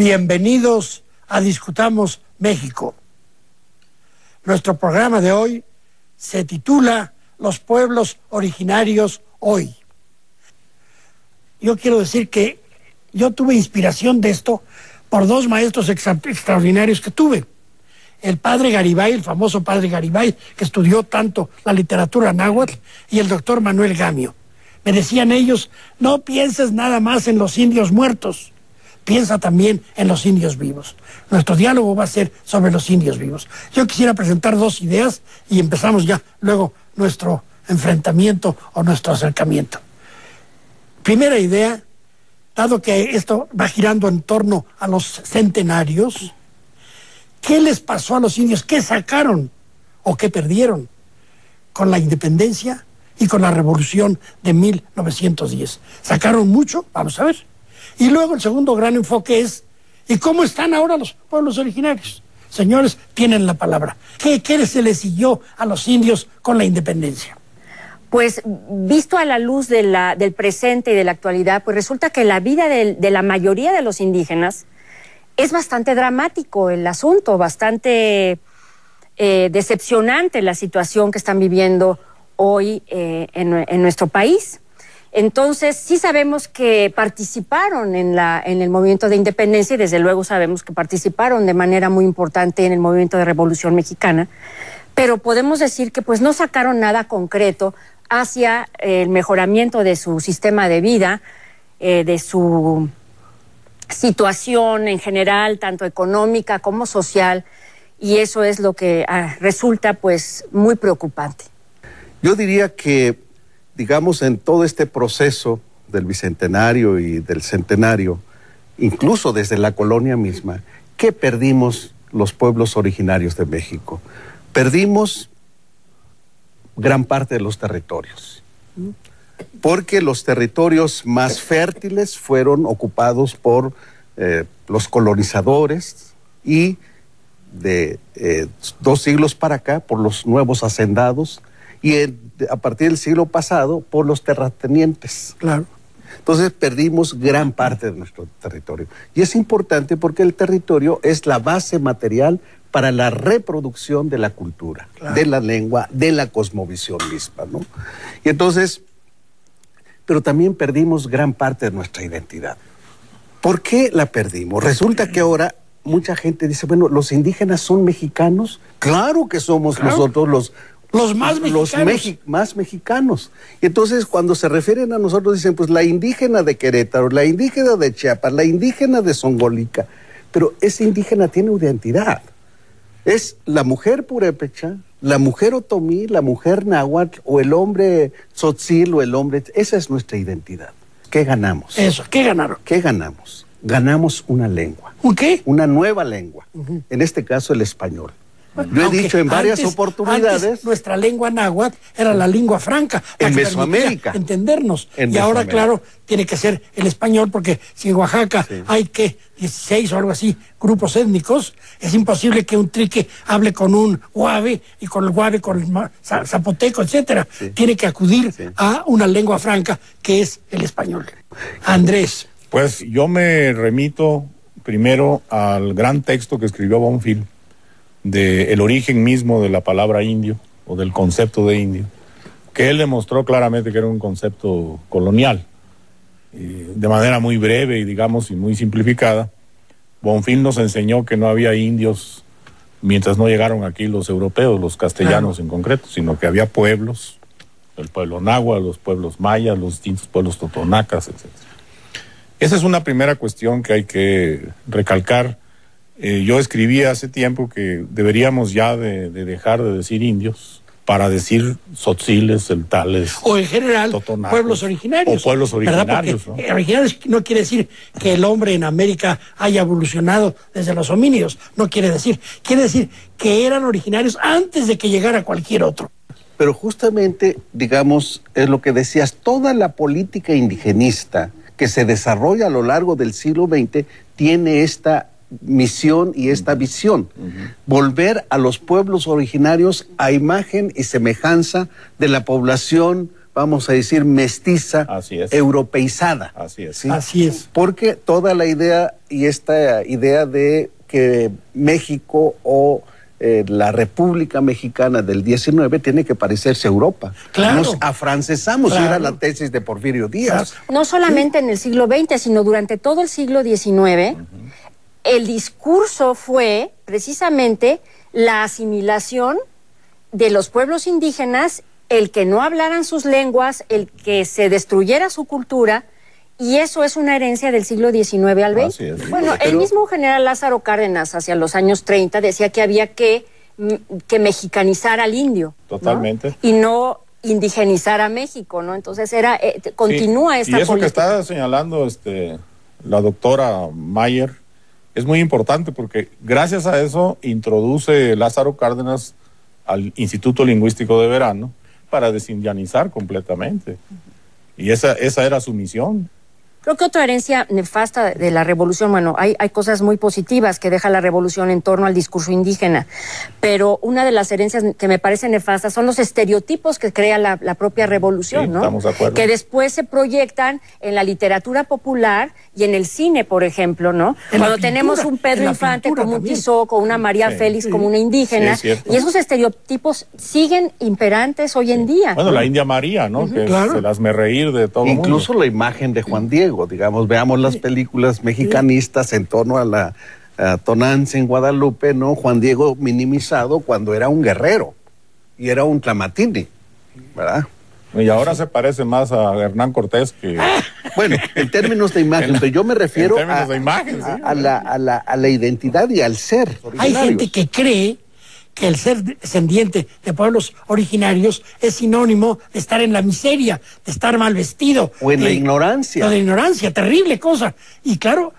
Bienvenidos a Discutamos México. Nuestro programa de hoy se titula Los pueblos originarios hoy. Yo quiero decir que yo tuve inspiración de esto por dos maestros extraordinarios que tuve. El padre Garibay, el famoso padre Garibay, que estudió tanto la literatura náhuatl, y el doctor Manuel Gamio. Me decían ellos, no pienses nada más en los indios muertos, piensa también en los indios vivos. Nuestro diálogo va a ser sobre los indios vivos. Yo quisiera presentar dos ideas y empezamos ya luego nuestro enfrentamiento o nuestro acercamiento. Primera idea, dado que esto va girando en torno a los centenarios, ¿qué les pasó a los indios? ¿Qué sacaron o qué perdieron con la independencia y con la revolución de 1910? ¿Sacaron mucho? Vamos a ver. Y luego el segundo gran enfoque es, ¿y cómo están ahora los pueblos originarios? Señores, tienen la palabra. ¿Qué se les siguió a los indios con la independencia? Pues visto a la luz del presente y de la actualidad, pues resulta que la vida de la mayoría de los indígenas es bastante dramático el asunto, bastante decepcionante la situación que están viviendo hoy en nuestro país. Entonces, sí sabemos que participaron en el movimiento de independencia y desde luego sabemos que participaron de manera muy importante en el movimiento de Revolución Mexicana, pero podemos decir que pues no sacaron nada concreto hacia el mejoramiento de su sistema de vida, de su situación en general, tanto económica como social, y eso es lo que resulta pues muy preocupante. Yo diría que, digamos, en todo este proceso del bicentenario y del centenario, incluso desde la colonia misma, ¿qué perdimos los pueblos originarios de México? Perdimos gran parte de los territorios, porque los territorios más fértiles fueron ocupados por los colonizadores y de 2 siglos para acá por los nuevos hacendados y a partir del siglo pasado por los terratenientes. Claro. Entonces perdimos gran parte de nuestro territorio. Y es importante porque el territorio es la base material para la reproducción de la cultura, claro, de la lengua, de la cosmovisión misma, ¿no? Y entonces, pero también perdimos gran parte de nuestra identidad. ¿Por qué la perdimos? Resulta que ahora mucha gente dice, bueno, ¿los indígenas son mexicanos? Claro que somos, claro, nosotros los más mexicanos. Más mexicanos. Y entonces cuando se refieren a nosotros dicen, pues la indígena de Querétaro, la indígena de Chiapas, la indígena de Zongolica. Pero ese indígena tiene identidad. Es la mujer purépecha, la mujer otomí, la mujer náhuatl, o el hombre tzotzil, o el hombre... Esa es nuestra identidad. ¿Qué ganamos? Eso, ¿qué ganaron? ¿Qué ganamos? Ganamos una lengua. ¿Un qué? Una nueva lengua. En este caso, el español. Yo he dicho en varias oportunidades... Antes nuestra lengua náhuatl era la lengua franca. En Mesoamérica. Entendernos. En y ahora, Mesoamérica, claro, tiene que ser el español, porque si en Oaxaca hay, ¿qué? 16 o algo así, grupos étnicos, es imposible que un trique hable con un guave, y con el guave, con el zapoteco, etcétera. Tiene que acudir a una lengua franca, que es el español. Andrés. Pues yo me remito primero al gran texto que escribió Bonfil, de el origen mismo de la palabra indio, o del concepto de indio, que él demostró claramente que era un concepto colonial. De manera muy breve y digamos y muy simplificada, Bonfil nos enseñó que no había indios mientras no llegaron aquí los europeos, los castellanos en concreto, sino que había pueblos, el pueblo náhuatl, los pueblos mayas, los distintos pueblos totonacas, etc. Esa es una primera cuestión que hay que recalcar. Yo escribí hace tiempo que deberíamos ya de dejar de decir indios para decir tzotziles, celtales, o en general totonacos, pueblos originarios. o pueblos originarios, ¿no? Originarios no quiere decir que el hombre en América haya evolucionado desde los homínidos, no quiere decir que eran originarios antes de que llegara cualquier otro. Pero justamente, digamos, es lo que decías, toda la política indigenista que se desarrolla a lo largo del siglo XX tiene esta misión y esta visión, volver a los pueblos originarios a imagen y semejanza de la población vamos a decir, mestiza, europeizada. Así es. ¿Sí? Así es. Porque toda la idea y esta idea de que México o la República Mexicana del 19 tiene que parecerse a Europa. Claro. Nos afrancesamos, Claro. Era la tesis de Porfirio Díaz. No solamente en el siglo XX, sino durante todo el siglo XIX, el discurso fue precisamente la asimilación de los pueblos indígenas, el que no hablaran sus lenguas, el que se destruyera su cultura, y eso es una herencia del siglo XIX al XX. Así es. Bueno, el mismo general Lázaro Cárdenas, hacia los años 30, decía que había que mexicanizar al indio. Totalmente. ¿no? Y no indigenizar a México, ¿no? Entonces continúa esta política. Y eso que está señalando la doctora Mayer es muy importante, porque gracias a eso introduce Lázaro Cárdenas al Instituto Lingüístico de Verano para desindianizar completamente. Y esa era su misión. Creo que otra herencia nefasta de la revolución, bueno, hay cosas muy positivas que deja la revolución en torno al discurso indígena, pero una de las herencias que me parecen nefastas son los estereotipos que crea la propia revolución, Sí, ¿no? estamos de acuerdo. Que después se proyectan en la literatura popular y en el cine, por ejemplo, ¿no? Cuando tenemos un Pedro Infante como un Tizoc, o una María Félix como una indígena, Sí, es cierto. y esos estereotipos siguen imperantes hoy en día. Bueno, la India María, ¿no? Que Claro. se las me reír de todo Incluso mundo. la imagen de Juan Diego, digamos, veamos las películas mexicanistas en torno a la Tonantzin en Guadalupe, ¿no? Juan Diego minimizado cuando era un guerrero y era un tlamatini, ¿verdad? Y ahora se parece más a Hernán Cortés que... Bueno, en términos de imagen, pero yo me refiero en términos de imagen, sí. a la identidad y al ser. Hay originarios. gente que cree que el ser descendiente de pueblos originarios es sinónimo de estar en la miseria, de estar mal vestido. O en la ignorancia. O de ignorancia, terrible cosa. Y claro,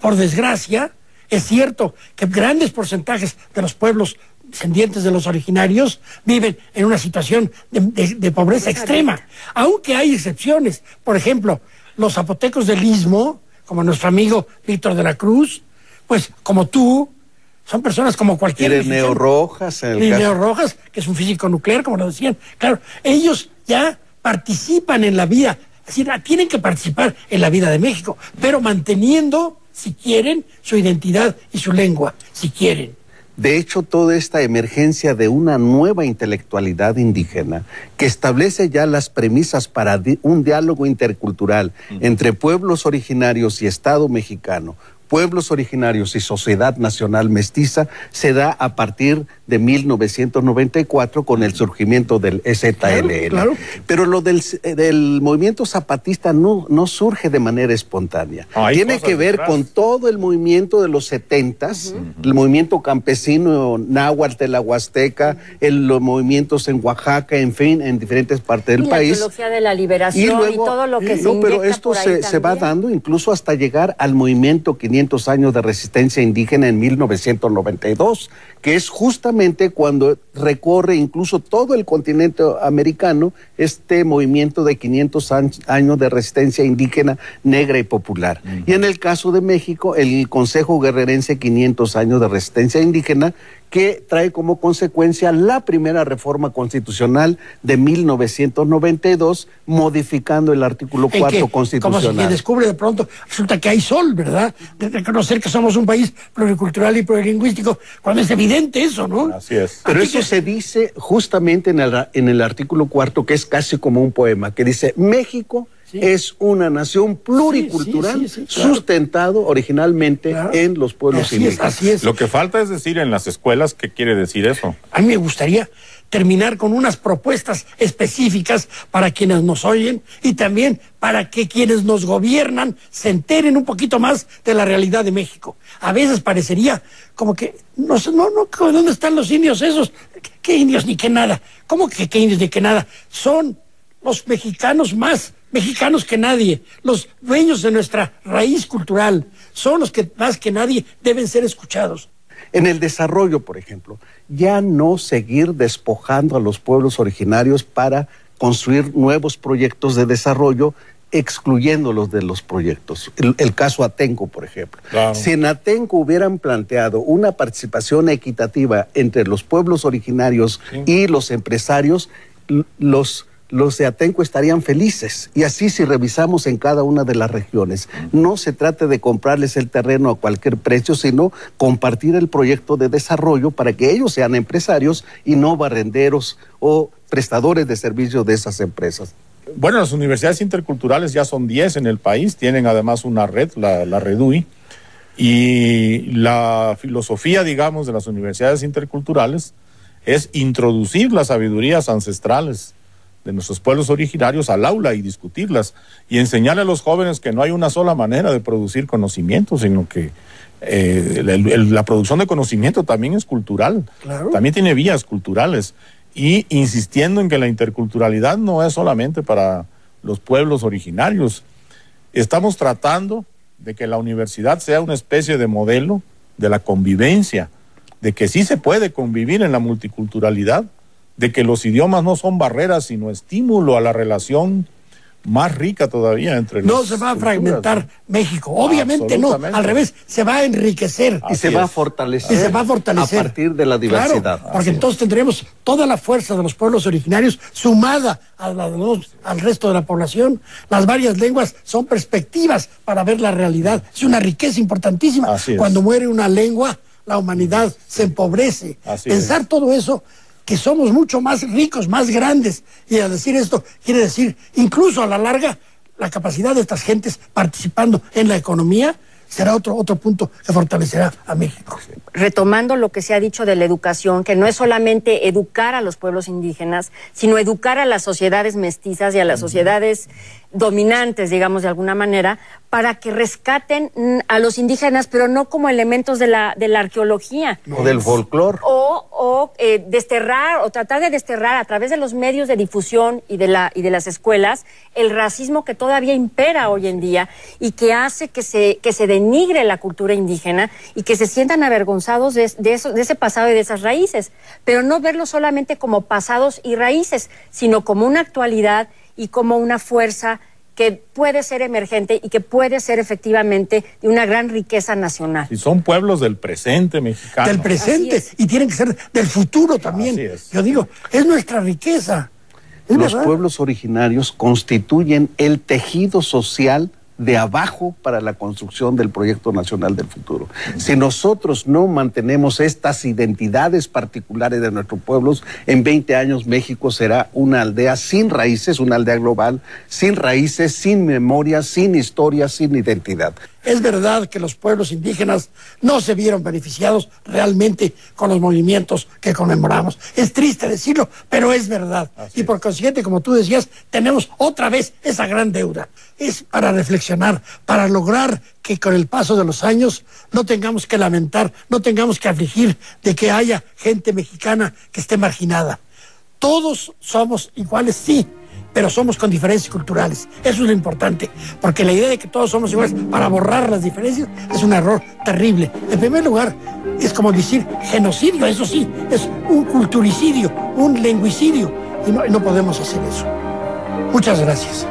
por desgracia, es cierto que grandes porcentajes de los pueblos descendientes de los originarios viven en una situación de pobreza extrema. Aunque hay excepciones. Por ejemplo, los zapotecos del Istmo, como nuestro amigo Víctor de la Cruz, pues como tú, son personas como cualquier... Ireneo Rojas, en el Ireneo caso. Rojas, que es un físico nuclear, como lo decían. Claro, ellos ya participan en la vida, es decir, tienen que participar en la vida de México, pero manteniendo, si quieren, su identidad y su lengua, si quieren. De hecho, toda esta emergencia de una nueva intelectualidad indígena que establece ya las premisas para un diálogo intercultural entre pueblos originarios y Estado mexicano, pueblos originarios y sociedad nacional mestiza, se da a partir de 1994 con el surgimiento del EZLN. Claro. Pero lo del movimiento zapatista no surge de manera espontánea. Tiene que ver con todo el movimiento de los 70s, el movimiento campesino náhuatl de la Huasteca, los movimientos en Oaxaca, en fin, en diferentes partes del país. La teología de la liberación y todo lo que se No, pero inyecta esto por ahí se va también. dando incluso hasta llegar al movimiento 500 años de resistencia indígena en 1992, que es justamente cuando recorre incluso todo el continente americano este movimiento de 500 años de resistencia indígena negra y popular. Y en el caso de México, el Consejo Guerrerense 500 años de resistencia indígena, que trae como consecuencia la primera reforma constitucional de 1992, modificando el artículo 4 constitucional. Como se descubre de pronto, resulta que hay sol, ¿verdad? De reconocer que somos un país pluricultural y plurilingüístico, cuando es evidente eso, ¿no? Así es. Pero eso se dice justamente en el artículo 4, que es casi como un poema, que dice: México es una nación pluricultural claro, sustentado originalmente en los pueblos indígenas. Así es. Lo que falta es decir en las escuelas qué quiere decir eso. A mí me gustaría terminar con unas propuestas específicas para quienes nos oyen y también para que quienes nos gobiernan se enteren un poquito más de la realidad de México. A veces parecería como que, ¿dónde están los indios esos? ¿Qué indios ni qué nada? ¿Cómo que qué indios ni qué nada? Son los mexicanos más mexicanos que nadie, los dueños de nuestra raíz cultural, son los que más que nadie deben ser escuchados. En el desarrollo, por ejemplo, ya no seguir despojando a los pueblos originarios para construir nuevos proyectos de desarrollo, excluyéndolos de los proyectos. El caso Atenco, por ejemplo. Claro. Si en Atenco hubieran planteado una participación equitativa entre los pueblos originarios y los empresarios, los los de Atenco estarían felices. Y así si revisamos en cada una de las regiones, no se trata de comprarles el terreno a cualquier precio, sino compartir el proyecto de desarrollo para que ellos sean empresarios y no barrenderos o prestadores de servicios de esas empresas. Bueno, las universidades interculturales ya son 10 en el país, tienen además una red, la REDUI, y la filosofía, digamos, de las universidades interculturales es introducir las sabidurías ancestrales de nuestros pueblos originarios al aula y discutirlas y enseñarle a los jóvenes que no hay una sola manera de producir conocimiento, sino que la producción de conocimiento también es cultural, claro. También tiene vías culturales, y insistiendo en que la interculturalidad no es solamente para los pueblos originarios. Estamos tratando de que la universidad sea una especie de modelo de la convivencia, de que sí se puede convivir en la multiculturalidad, de que los idiomas no son barreras, sino estímulo a la relación más rica todavía entre los. No se va a fragmentar, ¿no? México, obviamente no, al revés, se va a enriquecer. Y se va a fortalecer. Y se va a fortalecer. A partir de la diversidad. Claro, porque entonces tendremos toda la fuerza de los pueblos originarios sumada al resto de la población. Las varias lenguas son perspectivas para ver la realidad. Es una riqueza importantísima. Cuando muere una lengua, la humanidad se empobrece. Pensar todo eso, que somos mucho más ricos, más grandes, y al decir esto quiere decir incluso a la larga la capacidad de estas gentes participando en la economía será otro punto que fortalecerá a México. Retomando lo que se ha dicho de la educación, que no es solamente educar a los pueblos indígenas, sino educar a las sociedades mestizas y a las sociedades dominantes, digamos de alguna manera, para que rescaten a los indígenas, pero no como elementos de la arqueología. O del folclore. O desterrar, o tratar de desterrar a través de los medios de difusión y de las escuelas el racismo que todavía impera hoy en día y que hace que se denigre la cultura indígena y que se sientan avergonzados de ese pasado y de esas raíces, pero no verlo solamente como pasados y raíces, sino como una actualidad y como una fuerza que puede ser emergente y que puede ser efectivamente de una gran riqueza nacional. Y son pueblos del presente mexicano. Del presente, y tienen que ser del futuro también. Así es. Yo digo, es nuestra riqueza. Los pueblos originarios constituyen el tejido social de abajo para la construcción del proyecto nacional del futuro. Si nosotros no mantenemos estas identidades particulares de nuestros pueblos, en 20 años México será una aldea sin raíces, una aldea global, sin raíces, sin memoria, sin historia, sin identidad. Es verdad que los pueblos indígenas no se vieron beneficiados realmente con los movimientos que conmemoramos. Es triste decirlo, pero es verdad. Y por consiguiente, como tú decías, tenemos otra vez esa gran deuda. Es para reflexionar, para lograr que con el paso de los años no tengamos que lamentar, no tengamos que afligir de que haya gente mexicana que esté marginada. Todos somos iguales, sí, pero somos con diferencias culturales. Eso es lo importante, porque la idea de que todos somos iguales para borrar las diferencias es un error terrible. En primer lugar, es como decir genocidio, eso sí, es un culturicidio, un lingüicidio, y no podemos hacer eso. Muchas gracias.